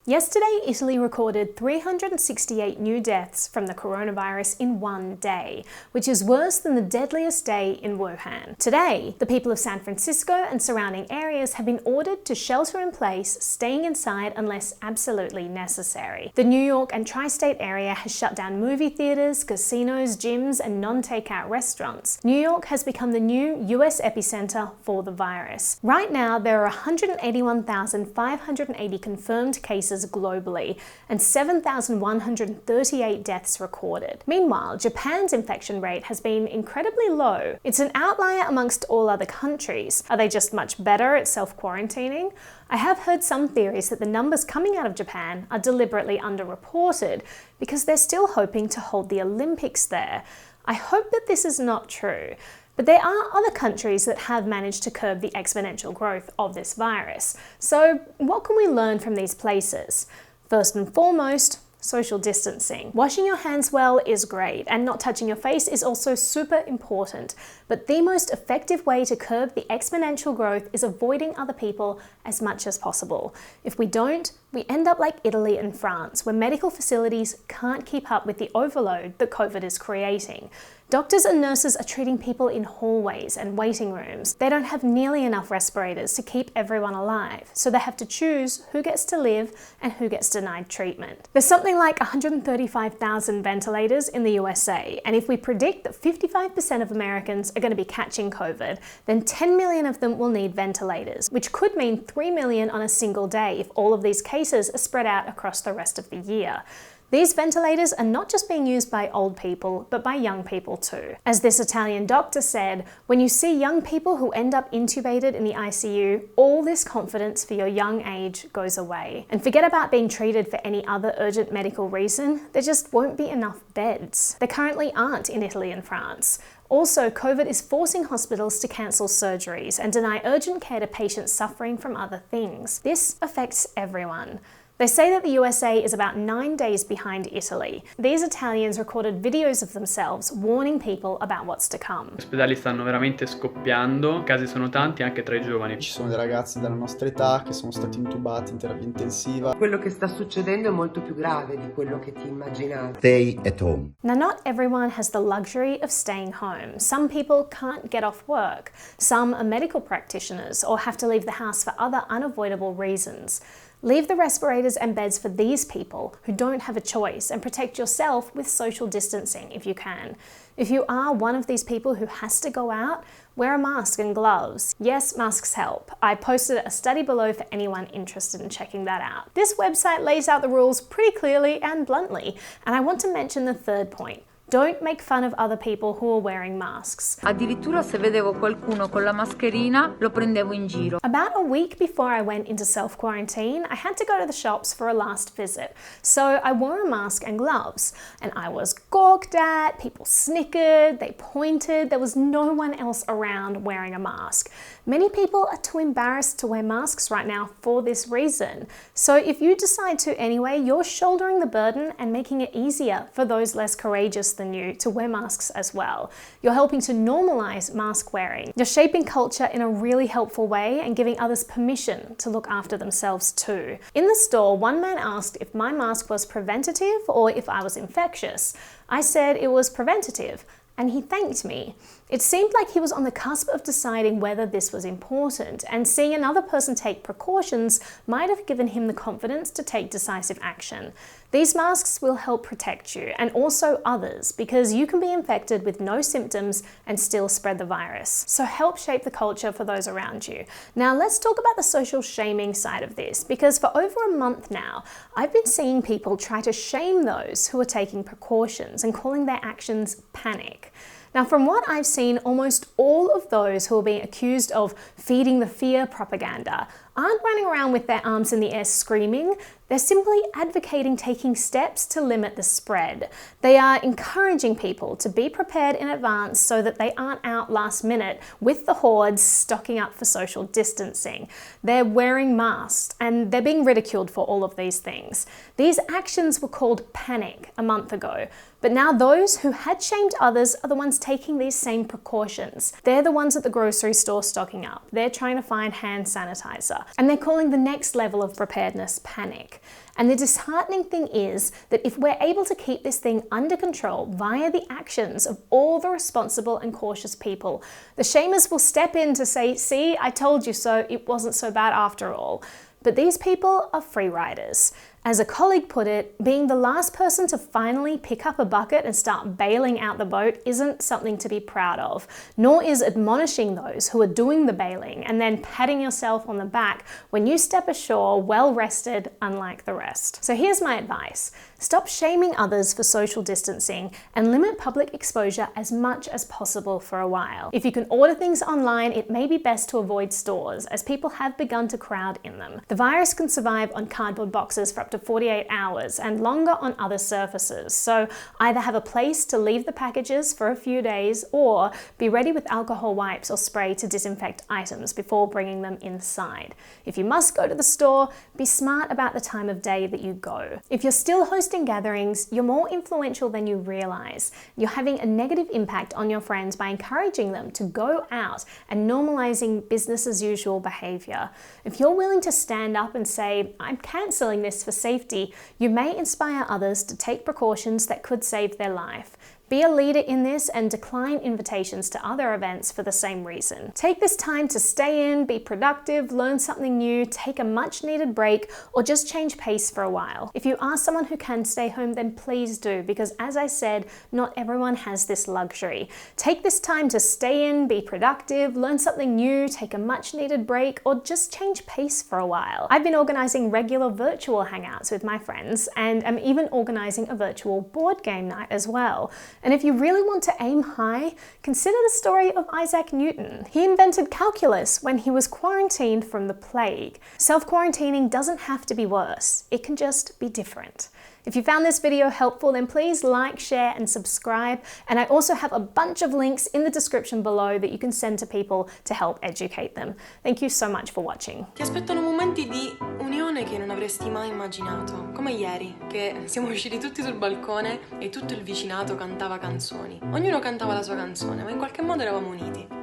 Yesterday, Italy recorded 368 new deaths from the coronavirus in one day, which is worse than the deadliest day in Wuhan. Today, the people of San Francisco and surrounding areas have been ordered to shelter in place, staying inside unless absolutely necessary. The New York and tri-state area has shut down movie theaters, casinos, gyms, and non-takeout restaurants. New York has become the new US epicenter for the virus. Right now, there are 181,580 confirmed cases globally and 7,138 deaths recorded. Meanwhile, Japan's infection rate has been incredibly low. It's an outlier amongst all other countries. Are they just much better at self-quarantining? I have heard some theories that the numbers coming out of Japan are deliberately underreported because they're still hoping to hold the Olympics there. I hope that this is not true. But there are other countries that have managed to curb the exponential growth of this virus. So what can we learn from these places? First and foremost, social distancing. Washing your hands well is great, and not touching your face is also super important. But the most effective way to curb the exponential growth is avoiding other people as much as possible. If we don't, we end up like Italy and France, where medical facilities can't keep up with the overload that COVID is creating. Doctors and nurses are treating people in hallways and waiting rooms. They don't have nearly enough respirators to keep everyone alive, so they have to choose who gets to live and who gets denied treatment. There's something like 135,000 ventilators in the USA, and if we predict that 55% of Americans are going to be catching COVID, then 10 million of them will need ventilators, which could mean 3 million on a single day if all of these cases are spread out across the rest of the year. These ventilators are not just being used by old people, but by young people too. As this Italian doctor said, when you see young people who end up intubated in the ICU, all this confidence for your young age goes away. And forget about being treated for any other urgent medical reason, there just won't be enough beds. There currently aren't in Italy and France. Also, COVID is forcing hospitals to cancel surgeries and deny urgent care to patients suffering from other things. This affects everyone. They say that the USA is about 9 days behind Italy. These Italians recorded videos of themselves warning people about what's to come. Gli ospedali stanno veramente scoppiando, i casi sono tanti anche tra i giovani. Ci sono dei ragazzi della nostra età che sono stati intubati in terapia intensiva. Quello che sta succedendo è molto più grave di quello che ti immaginavi. Stay at home. Now, not everyone has the luxury of staying home. Some people can't get off work. Some are medical practitioners or have to leave the house for other unavoidable reasons. Leave the respirators and beds for these people who don't have a choice, and protect yourself with social distancing if you can. If you are one of these people who has to go out, wear a mask and gloves. Yes, masks help. I posted a study below for anyone interested in checking that out. This website lays out the rules pretty clearly and bluntly, and I want to mention the third point. Don't make fun of other people who are wearing masks. Addirittura se vedevo qualcuno con la mascherina, lo prendevo in giro. About a week before I went into self-quarantine, I had to go to the shops for a last visit. So I wore a mask and gloves, and I was gawked at, people snickered, they pointed, there was no one else around wearing a mask. Many people are too embarrassed to wear masks right now for this reason. So if you decide to anyway, you're shouldering the burden and making it easier for those less courageous than you to wear masks as well. You're helping to normalize mask wearing. You're shaping culture in a really helpful way and giving others permission to look after themselves too. In the store, one man asked if my mask was preventative or if I was infectious. I said it was preventative, and he thanked me. It seemed like he was on the cusp of deciding whether this was important, and seeing another person take precautions might have given him the confidence to take decisive action. These masks will help protect you and also others, because you can be infected with no symptoms and still spread the virus. So help shape the culture for those around you. Now let's talk about the social shaming side of this, because for over a month now, I've been seeing people try to shame those who are taking precautions and calling their actions panic. Now, from what I've seen, almost all of those who are being accused of feeding the fear propaganda aren't running around with their arms in the air screaming. They're simply advocating taking steps to limit the spread. They are encouraging people to be prepared in advance so that they aren't out last minute with the hordes stocking up for social distancing. They're wearing masks and they're being ridiculed for all of these things. These actions were called panic a month ago, but now those who had shamed others are the ones taking these same precautions. They're the ones at the grocery store stocking up. They're trying to find hand sanitizer, and they're calling the next level of preparedness panic. pandemic. And the disheartening thing is that if we're able to keep this thing under control via the actions of all the responsible and cautious people, the shamers will step in to say, see, I told you so, it wasn't so bad after all. But these people are free riders. As a colleague put it, being the last person to finally pick up a bucket and start bailing out the boat isn't something to be proud of, nor is admonishing those who are doing the bailing and then patting yourself on the back when you step ashore well rested, unlike the rest. So here's my advice. Stop shaming others for social distancing and limit public exposure as much as possible for a while. If you can order things online, it may be best to avoid stores, as people have begun to crowd in them. The virus can survive on cardboard boxes for up to 48 hours and longer on other surfaces, so either have a place to leave the packages for a few days or be ready with alcohol wipes or spray to disinfect items before bringing them inside. If you must go to the store, be smart about the time of day that you go. If you're still hosting gatherings, you're more influential than you realize. You're having a negative impact on your friends by encouraging them to go out and normalizing business as usual behavior. If you're willing to stand up and say, I'm canceling this for safety, you may inspire others to take precautions that could save their life. Be a leader in this and decline invitations to other events for the same reason. Take this time to stay in, be productive, learn something new, take a much needed break, or just change pace for a while. If you are someone who can stay home, then please do, because as I said, not everyone has this luxury. Take this time to stay in, be productive, learn something new, take a much needed break, or just change pace for a while. I've been organizing regular virtual hangouts with my friends, and am even organizing a virtual board game night as well. And if you really want to aim high, consider the story of Isaac Newton. He invented calculus when he was quarantined from the plague. Self-quarantining doesn't have to be worse. It can just be different. If you found this video helpful, then please like, share, and subscribe. And I also have a bunch of links in the description below that you can send to people to help educate them. Thank you so much for watching. Ti aspettano momenti di unione che non avresti mai immaginato, come ieri, che siamo usciti tutti sul balcone e tutto il vicinato cantava canzoni. Ognuno cantava la sua canzone, ma in qualche modo eravamo uniti.